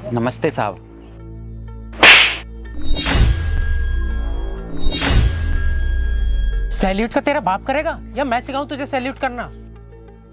नमस्ते साहब। सैल्यूट का तेरा बाप करेगा या मैं सिखाऊं तुझे सैल्यूट करना?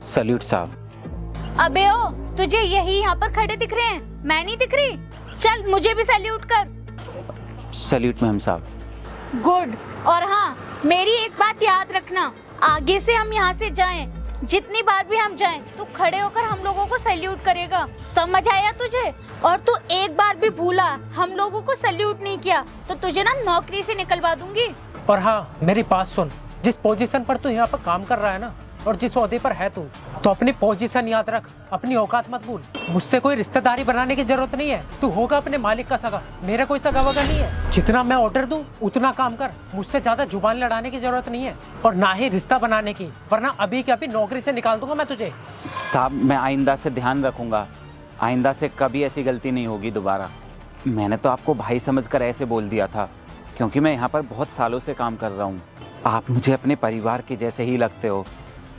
सैल्यूट साहब। अबे ओ, तुझे यही यहाँ पर खड़े दिख रहे हैं, मैं नहीं दिख रही? चल मुझे भी सैल्यूट कर। सैल्यूट मैम साहब। गुड। और हाँ, मेरी एक बात याद रखना, आगे से हम यहाँ से जाएं, जितनी बार भी हम जाएं, तू खड़े होकर हम लोगों को सैल्यूट करेगा। समझ आया तुझे? और तू एक बार भी भूला हम लोगों को सैल्यूट नहीं किया तो तुझे ना नौकरी से निकलवा दूंगी। और हाँ, मेरी बात सुन, जिस पोजीशन पर तू यहाँ पर काम कर रहा है ना, और जिस ओहदे पर है तू, तो अपनी पोजीशन याद रख, अपनी औकात मत भूल। मुझसे कोई रिश्तेदारी बनाने की जरूरत नहीं है, तू होगा अपने मालिक का सगा, मेरा कोई सगा वगा नहीं है। जितना मैं ऑर्डर दूं उतना काम कर, मुझसे ज्यादा जुबान लड़ाने की जरूरत नहीं है, और ना ही रिश्ता बनाने की, वरना अभी के अभी नौकरी से निकाल दूंगा मैं तुझे। साहब मैं आइंदा से ध्यान रखूंगा, आइंदा से कभी ऐसी गलती नहीं होगी दोबारा। मैंने तो आपको भाई समझकर ऐसे बोल दिया था, क्योंकि मैं यहाँ पर बहुत सालों से काम कर रहा हूँ। आप मुझे अपने परिवार के जैसे ही लगते हो।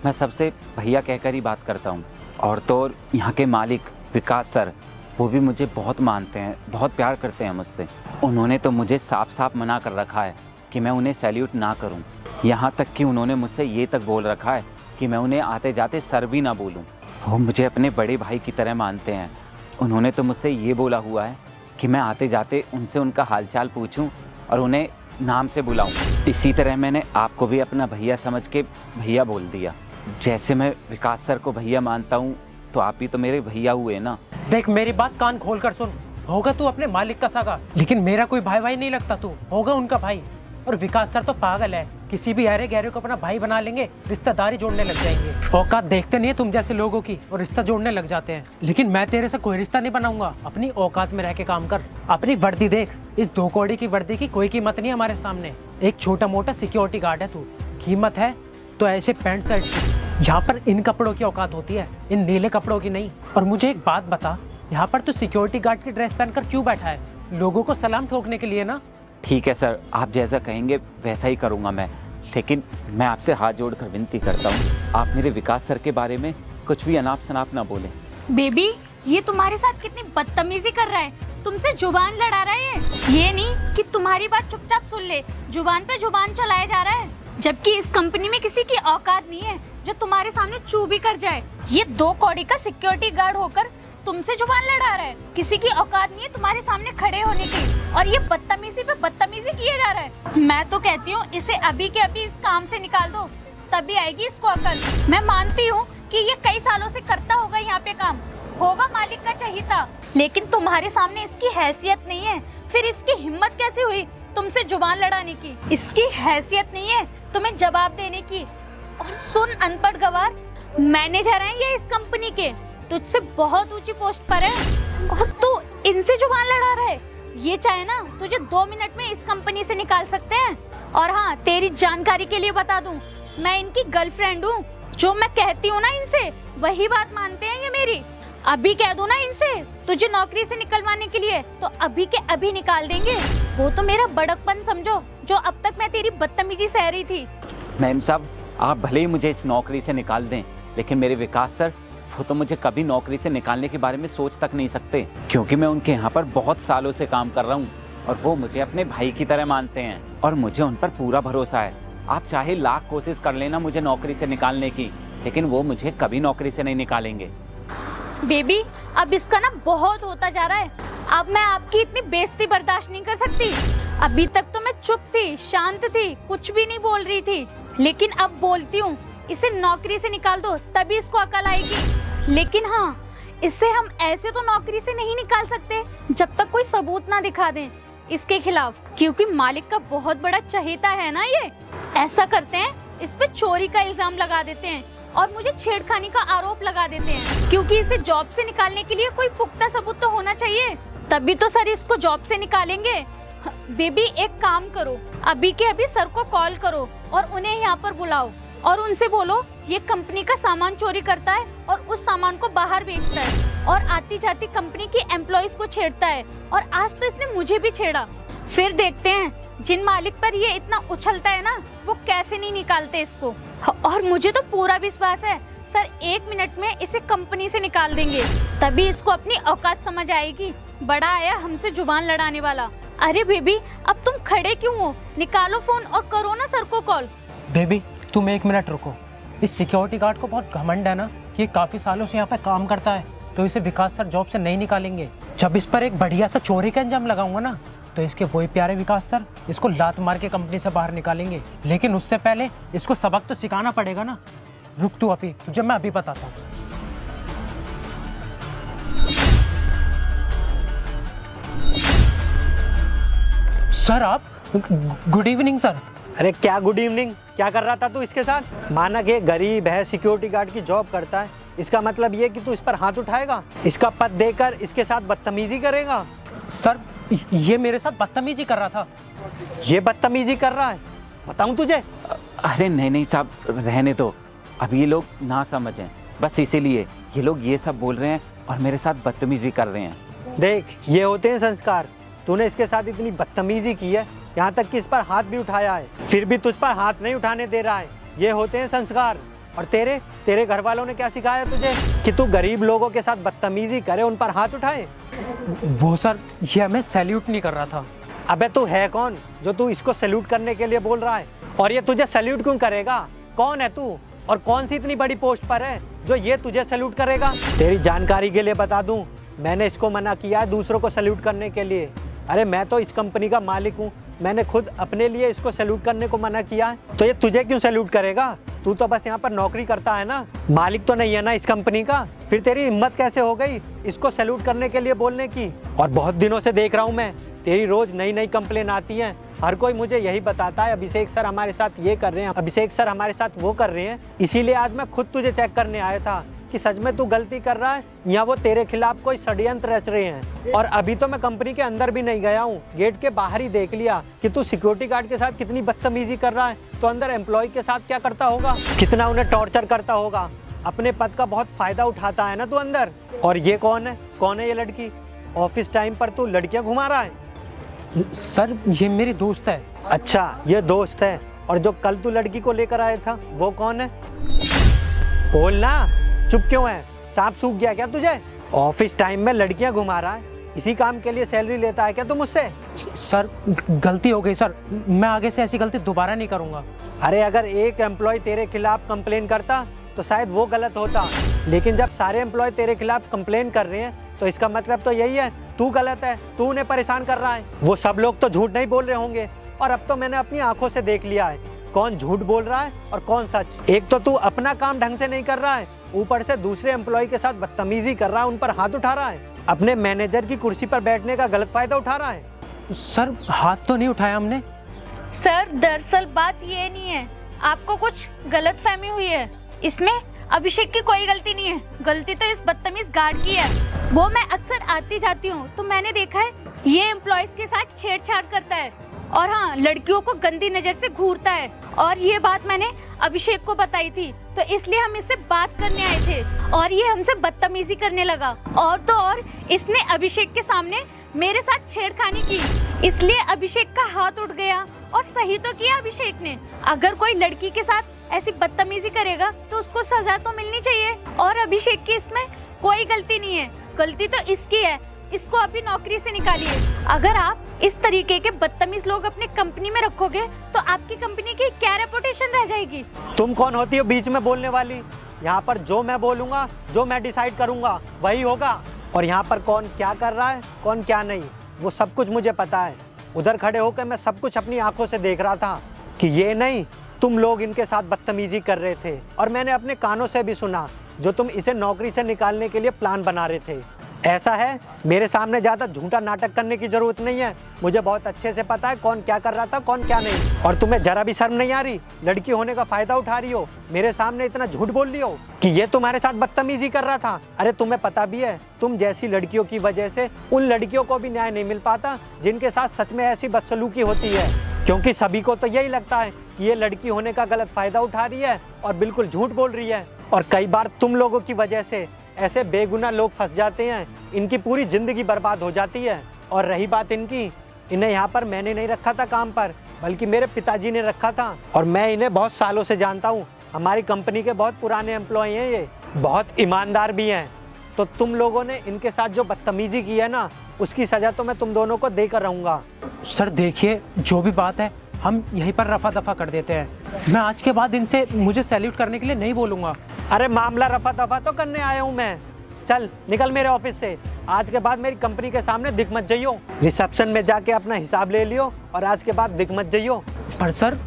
मैं सबसे भैया कहकर ही बात करता हूँ। और तो और यहाँ के मालिक विकास सर, वो भी मुझे बहुत मानते हैं, बहुत प्यार करते हैं मुझसे। उन्होंने तो मुझे साफ साफ मना कर रखा है कि मैं उन्हें सैल्यूट ना करूँ। यहाँ तक कि उन्होंने मुझसे ये तक बोल रखा है कि मैं उन्हें आते जाते सर भी ना बोलूँ। वो मुझे अपने बड़े भाई की तरह मानते हैं। उन्होंने तो मुझसे ये बोला हुआ है कि मैं आते जाते उनसे उनका हालचाल पूछूं और उन्हें नाम से बुलाऊं। इसी तरह मैंने आपको भी अपना भैया समझ के भैया बोल दिया। जैसे मैं विकास सर को भैया मानता हूं, तो आप भी तो मेरे भैया हुए ना। देख, मेरी बात कान खोल कर सुन, होगा तू अपने मालिक का सगा, लेकिन मेरा कोई भाई भाई नहीं लगता, तू होगा उनका भाई। और विकास सर तो पागल है, किसी भी हरे गहरे को अपना भाई बना लेंगे, रिश्तेदारी जोड़ने लग जाएंगे। औकात देखते नहीं है तुम जैसे लोगों की, और रिश्ता जोड़ने लग जाते हैं। लेकिन मैं तेरे से कोई रिश्ता नहीं बनाऊंगा, अपनी औकात में रह के काम कर। अपनी वर्दी देख, इस 2 कौड़ी की वर्दी की कोई कीमत नहीं हमारे सामने। एक छोटा मोटा सिक्योरिटी गार्ड है तू, कीमत है तो ऐसे पैंट शर्ट की। यहाँ पर इन कपड़ों की औकात होती है, इन नीले कपड़ों की नहीं। और मुझे एक बात बता, यहाँ पर तू सिक्योरिटी गार्ड की ड्रेस पहनकर क्यों बैठा है? लोगों को सलाम ठोकने के लिए ना? ठीक है सर, आप जैसा कहेंगे वैसा ही करूँगा मैं। लेकिन मैं आपसे हाथ जोड़कर विनती करता हूँ, आप मेरे विकास सर के बारे में कुछ भी अनाप शनाप ना बोलें। बेबी, ये तुम्हारे साथ कितनी बदतमीजी कर रहा है, तुमसे जुबान लड़ा रहा है। ये नहीं कि तुम्हारी बात चुपचाप सुन ले, जुबान पे जुबान चलाया जा रहा है, जबकि इस कंपनी में किसी की औकात नहीं है जो तुम्हारे सामने चू भी कर जाए। ये 2 कौड़ी का सिक्योरिटी गार्ड होकर तुमसे जुबान लड़ा रहा है, किसी की औकात नहीं है तुम्हारे सामने खड़े होने की, और ये बदतमीजी पे बदतमीजी किया जा रहा है। मैं तो कहती हूँ इसे अभी के अभी इस काम से निकाल दो, तभी आएगी इसको अकल। मैं मानती हूँ कि ये कई सालों से करता होगा यहाँ पे काम, होगा मालिक का चहीता, लेकिन तुम्हारे सामने इसकी हैसियत नहीं है। फिर इसकी हिम्मत कैसे हुई तुमसे जुबान लड़ाने की? इसकी हैसियत नहीं है तुम्हें जवाब देने की। और सुन अनपढ़ गवार, मैनेजर है ये इस कंपनी के, तुझसे बहुत ऊंची पोस्ट पर है, और तू इनसे जुबान लड़ा रहा है। ये चाहे ना तुझे 2 मिनट में इस कंपनी से निकाल सकते हैं। और हाँ, तेरी जानकारी के लिए बता दूं, मैं इनकी गर्लफ्रेंड हूँ। जो मैं कहती हूँ ना इनसे, वही बात मानते हैं ये मेरी। अभी कह दूं ना इनसे तुझे नौकरी से निकलवाने के लिए, तो अभी के अभी निकाल देंगे। वो तो मेरा बड़कपन समझो, जो अब तक मैं तेरी बदतमीजी सह रही थी। मैम साहब, आप भले ही मुझे इस नौकरी से निकाल दें, लेकिन मेरे विकास सर, वो तो मुझे कभी नौकरी से निकालने के बारे में सोच तक नहीं सकते, क्योंकि मैं उनके यहाँ पर बहुत सालों से काम कर रहा हूँ, और वो मुझे अपने भाई की तरह मानते हैं, और मुझे उन पर पूरा भरोसा है। आप चाहे लाख कोशिश कर लेना मुझे नौकरी से निकालने की, लेकिन वो मुझे कभी नौकरी से नहीं निकालेंगे। बेबी, अब इसका ना बहुत होता जा रहा है। अब मैं आपकी इतनी बेइज्जती बर्दाश्त नहीं कर सकती। अभी तक तो मैं चुप थी, शांत थी, कुछ भी नहीं बोल रही थी, लेकिन अब बोलती हूँ, इसे नौकरी से निकाल दो तभी इसको अकल आएगी। लेकिन हाँ, इसे हम ऐसे तो नौकरी से नहीं निकाल सकते जब तक कोई सबूत ना दिखा दें इसके खिलाफ, क्योंकि मालिक का बहुत बड़ा चहेता है ना ये। ऐसा करते हैं, इस पे चोरी का इल्जाम लगा देते हैं और मुझे छेड़खानी का आरोप लगा देते हैं, क्योंकि इसे जॉब से निकालने के लिए कोई पुख्ता सबूत तो होना चाहिए, तभी तो सर इसको जॉब से निकालेंगे। बेबी, एक काम करो, अभी के अभी सर को कॉल करो और उन्हें यहाँ पर बुलाओ और उनसे बोलो ये कंपनी का सामान चोरी करता है और उस सामान को बाहर बेचता है और आती जाती कंपनी की एम्प्लॉइज को छेड़ता है, और आज तो इसने मुझे भी छेड़ा। फिर देखते हैं जिन मालिक पर ये इतना उछलता है ना, वो कैसे नहीं निकालते इसको। और मुझे तो पूरा विश्वास है सर 1 मिनट में इसे कंपनी से निकाल देंगे, तभी इसको अपनी औकात समझ आएगी बड़ा आया हमसे जुबान लड़ाने वाला। अरे बेबी, अब तुम खड़े क्यों हो? निकालो फोन और करो ना सर को कॉल। बेबी तुम 1 मिनट रुको। इस सिक्योरिटी गार्ड को बहुत घमंड है ना कि ये काफी सालों से यहाँ पे काम करता है, तो इसे विकास सर जॉब से नहीं निकालेंगे। जब इस पर एक बढ़िया सा चोरी का अंजाम लगाऊंगा ना, तो इसके वही प्यारे विकास सर इसको लात मार के कंपनी से बाहर निकालेंगे। लेकिन उससे पहले इसको सबक तो सिखाना पड़ेगा ना। रुक तू अभी, तुझे मैं अभी बताता हूँ। सर आप, गुड इवनिंग सर। अरे क्या गुड इवनिंग, क्या कर रहा था तू इसके साथ? माना कि गरीब है, सिक्योरिटी गार्ड की जॉब करता है, इसका मतलब ये कि तू इस पर हाथ उठाएगा, इसका पद देकर इसके साथ बदतमीजी करेगा? सर ये मेरे साथ बदतमीजी कर रहा था। ये बदतमीजी कर रहा है? बताऊं तुझे? अरे नहीं साहब, रहने दो। अब ये लोग ना समझें, बस इसीलिए ये लोग ये सब बोल रहे हैं और मेरे साथ बदतमीजी कर रहे हैं। देख, ये होते हैं संस्कार। तूने इसके साथ इतनी बदतमीजी की है, यहाँ तक कि इस पर हाथ भी उठाया है, फिर भी तुझ पर हाथ नहीं उठाने दे रहा है। ये होते हैं संस्कार। और तेरे घर वालों ने क्या सिखाया तुझे कि तू गरीब लोगों के साथ बदतमीजी करे, उन पर हाथ उठाए? वो सर, ये मैं सैल्यूट नहीं कर रहा था। अबे तू है कौन जो तू इसको सैल्यूट करने के लिए बोल रहा है? और ये तुझे सैल्यूट क्यों करेगा? कौन है तू और कौन सी इतनी बड़ी पोस्ट पर है जो ये तुझे सैल्यूट करेगा? तेरी जानकारी के लिए बता दूं, मैंने इसको मना किया है दूसरों को सैल्यूट करने के लिए। अरे मैं तो इस कंपनी का मालिक हूँ, मैंने खुद अपने लिए इसको सैल्यूट करने को मना किया है, तो ये तुझे क्यों सैल्यूट करेगा? तू तो बस यहाँ पर नौकरी करता है ना, मालिक तो नहीं है ना इस कंपनी का। फिर तेरी हिम्मत कैसे हो गई इसको सैल्यूट करने के लिए बोलने की? और बहुत दिनों से देख रहा हूँ मैं, तेरी रोज नई नई कंप्लेन आती है। हर कोई मुझे यही बताता है, अभिषेक सर हमारे साथ ये कर रहे हैं, अभिषेक सर हमारे साथ वो कर रहे हैं। इसीलिए आज मैं खुद तुझे चेक करने आया था कि सच में तू गलती कर रहा है या वो तेरे खिलाफ कोई षड्यंत्र रच रहे हैं। और अभी तो मैं कंपनी के अंदर भी नहीं गया हूँ, गेट के बाहर ही देख लिया कि तू सिक्योरिटी गार्ड के साथ कितनी बदतमीजी कर रहा है, तो अंदर एम्प्लॉय के साथ क्या करता होगा, कितना उन्हें टॉर्चर करता होगा। अपने पद का बहुत फायदा उठाता है ना तू अंदर। और ये कौन है ये लड़की? ऑफिस टाइम पर तू लड़कियां घुमा रहा है? सर ये मेरी दोस्त है। अच्छा, ये दोस्त है। और जो कल तू लड़की को लेकर आया था वो कौन है? बोलना, चुप क्यों है? सांप सूख गया क्या तुझे? ऑफिस टाइम में लड़कियां घुमा रहा है, इसी काम के लिए सैलरी लेता है क्या तू मुझसे? सर गलती हो गई सर, मैं आगे से ऐसी गलती दोबारा नहीं करूंगा। अरे अगर एक एम्प्लॉय तेरे खिलाफ कंप्लेन करता तो शायद वो गलत होता, लेकिन जब सारे एम्प्लॉय तेरे खिलाफ कंप्लेन कर रहे हैं तो इसका मतलब तो यही है तू गलत है, तू उन्हें परेशान कर रहा है। वो सब लोग तो झूठ नहीं बोल रहे होंगे, और अब तो मैंने अपनी आंखों से देख लिया है कौन झूठ बोल रहा है और कौन सच। एक तो तू अपना काम ढंग से नहीं कर रहा है, ऊपर से दूसरे एम्प्लॉय के साथ बदतमीजी कर रहा है, उन पर हाथ उठा रहा है, अपने मैनेजर की कुर्सी पर बैठने का गलत फायदा उठा रहा है। सर हाथ तो नहीं उठाया हमने। सर दरअसल बात ये नहीं है, आपको कुछ गलतफहमी हुई है। इसमें अभिषेक की कोई गलती नहीं है, गलती तो इस बदतमीज गार्ड की है। वो मैं अक्सर आती जाती हूँ तो मैंने देखा है ये एम्प्लॉयज के साथ छेड़छाड़ करता है, और हाँ, लड़कियों को गंदी नजर से घूरता है। और ये बात मैंने अभिषेक को बताई थी, तो इसलिए हम इससे बात करने आए थे, और ये हमसे बदतमीजी करने लगा। और तो और इसने अभिषेक के सामने मेरे साथ छेड़खानी की, इसलिए अभिषेक का हाथ उठ गया। और सही तो किया अभिषेक ने, अगर कोई लड़की के साथ ऐसी बदतमीजी करेगा तो उसको सजा तो मिलनी चाहिए। और अभिषेक की इसमें कोई गलती नहीं है, गलती तो इसकी है। इसको अभी नौकरी से निकालिए। अगर आप इस तरीके के बदतमीज लोग अपनी कंपनी में रखोगे तो आपकी कंपनी की क्या रेपुटेशन रह जाएगी? तुम कौन होती हो बीच में बोलने वाली? यहाँ पर जो मैं बोलूँगा, जो मैं डिसाइड करूँगा वही होगा। और यहाँ पर कौन क्या कर रहा है, कौन क्या नहीं, वो सब कुछ मुझे पता है। उधर खड़े होकर मैं सब कुछ अपनी आंखों से देख रहा था कि ये नहीं, तुम लोग इनके साथ बदतमीजी कर रहे थे, और मैंने अपने कानों से भी सुना जो तुम इसे नौकरी से निकालने के लिए प्लान बना रहे थे। ऐसा है, मेरे सामने ज़्यादा झूठा नाटक करने की ज़रूरत नहीं है, मुझे बहुत अच्छे से पता है कौन क्या कर रहा था, कौन क्या नहीं। और तुम्हें जरा भी शर्म नहीं आ रही? लड़की होने का फ़ायदा उठा रही हो, मेरे सामने इतना झूठ बोल रही हो कि ये तुम्हारे साथ बदतमीजी कर रहा था। अरे तुम्हें पता भी है, तुम जैसी लड़कियों की वजह से उन लड़कियों को भी न्याय नहीं मिल पाता जिनके साथ सच में ऐसी बदसलूकी होती है, क्योंकि सभी को तो यही लगता है कि ये लड़की होने का गलत फ़ायदा उठा रही है और बिल्कुल झूठ बोल रही है। और कई बार तुम लोगों की वजह से ऐसे बेगुनाह लोग फंस जाते हैं, इनकी पूरी जिंदगी बर्बाद हो जाती है। और रही बात इनकी, इन्हें यहाँ पर मैंने नहीं रखा था काम पर, बल्कि मेरे पिताजी ने रखा था, और मैं इन्हें बहुत सालों से जानता हूँ। हमारी कंपनी के बहुत पुराने एम्प्लॉय हैं, ये बहुत ईमानदार भी हैं। तो तुम लोगों ने इनके साथ जो बदतमीजी की है ना, उसकी सजा तो मैं तुम दोनों को देकर रहूंगा। सर देखिए, जो भी बात है हम यहीं पर रफा दफा कर देते हैं। मैं आज के बाद इनसे मुझे सैल्यूट करने के लिए नहीं बोलूँगा। अरे मामला रफा दफा तो करने आया हूँ मैं। चल निकल मेरे ऑफिस से, आज के बाद मेरी कंपनी के सामने दिख मत जाइयो। रिसेप्शन में जाके अपना हिसाब ले लियो और आज के बाद दिख मत जाइयो। पर सर।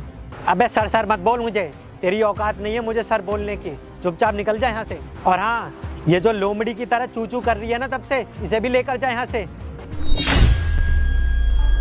अबे सर सर मत बोल मुझे, तेरी औकात नहीं है मुझे सर बोलने की। चुपचाप निकल जा यहाँ से। और हाँ, ये जो लोमड़ी की तरह चू चू कर रही है ना तब से, इसे भी लेकर जा यहाँ से।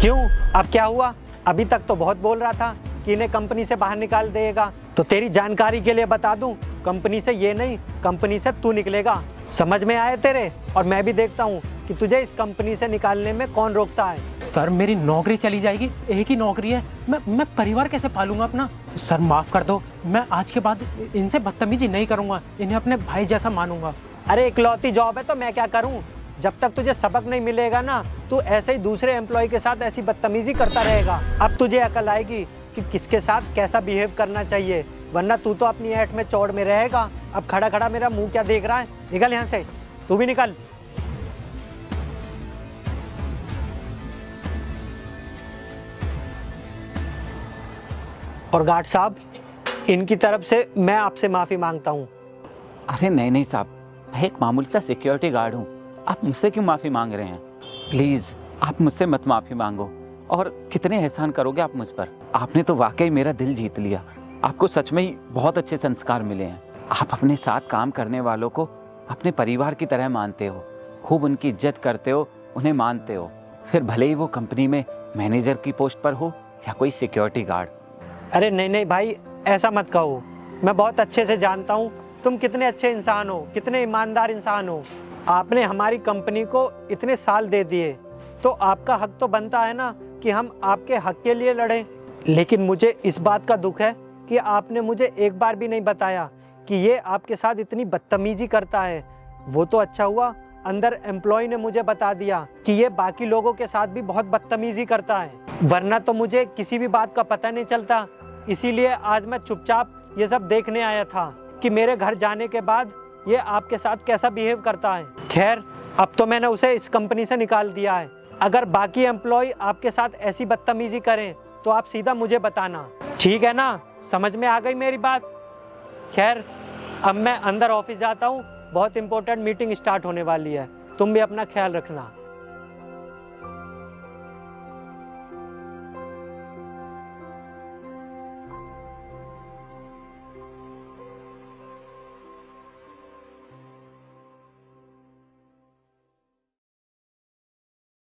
क्यों, अब क्या हुआ? अभी तक तो बहुत बोल रहा था कि इन्हें कंपनी से बाहर निकाल देगा। तो तेरी जानकारी के लिए बता दूं, कंपनी से ये नहीं, कंपनी से तू निकलेगा। समझ में आए तेरे? और मैं भी देखता हूँ कि तुझे इस कंपनी से निकालने में कौन रोकता है। सर मेरी नौकरी चली जाएगी, एक ही नौकरी है, मैं परिवार कैसे पालूंगा अपना? सर माफ़ कर दो, मैं आज के बाद इनसे बदतमीजी नहीं करूँगा, इन्हें अपने भाई जैसा मानूंगा। अरे इकलौती जॉब है तो मैं क्या करूं? जब तक तुझे सबक नहीं मिलेगा ना, तू ऐसे ही दूसरे एम्प्लॉय के साथ ऐसी बदतमीजी करता रहेगा। अब तुझे अकल आएगी कि किसके साथ कैसा बिहेव करना चाहिए, वरना तू तो अपनी ऐठ में चौड़ में रहेगा। अब खड़ा खड़ा मेरा मुंह क्या देख रहा है? निकल यहाँ से, तू भी निकल। और गार्ड साहब, इनकी तरफ से मैं आपसे माफी मांगता हूँ। अरे नहीं नहीं साहब, मैं एक मामूली सा सिक्योरिटी गार्ड हूँ, आप मुझसे क्यों माफ़ी मांग रहे हैं? प्लीज़ आप मुझसे मत माफ़ी मांगो। और कितने एहसान करोगे आप मुझ पर? आपने तो वाकई मेरा दिल जीत लिया। आपको सच में ही बहुत अच्छे संस्कार मिले हैं। आप अपने साथ काम करने वालों को अपने परिवार की तरह मानते हो, खूब उनकी इज्जत करते हो, उन्हें मानते हो, फिर भले ही वो कंपनी में मैनेजर की पोस्ट पर हो या कोई सिक्योरिटी गार्ड। अरे नहीं नहीं भाई, ऐसा मत कहो। मैं बहुत अच्छे से जानता हूँ तुम कितने अच्छे इंसान हो, कितने ईमानदार इंसान हो। आपने हमारी कंपनी को इतने साल दे दिए, तो आपका हक तो बनता है ना कि हम आपके हक के लिए लड़ें। लेकिन मुझे इस बात का दुख है कि आपने मुझे एक बार भी नहीं बताया कि ये आपके साथ इतनी बदतमीजी करता है। वो तो अच्छा हुआ अंदर एम्प्लॉय ने मुझे बता दिया कि ये बाकी लोगों के साथ भी बहुत बदतमीजी करता है, वरना तो मुझे किसी भी बात का पता नहीं चलता। इसीलिए आज मैं चुपचाप ये सब देखने आया था कि मेरे घर जाने के बाद ये आपके साथ कैसा बिहेव करता है। खैर, अब तो मैंने उसे इस कंपनी से निकाल दिया है। अगर बाकी एम्प्लॉय आपके साथ ऐसी बदतमीजी करें तो आप सीधा मुझे बताना, ठीक है ना? समझ में आ गई मेरी बात? खैर, अब मैं अंदर ऑफिस जाता हूँ, बहुत इंपॉर्टेंट मीटिंग स्टार्ट होने वाली है। तुम भी अपना ख्याल रखना।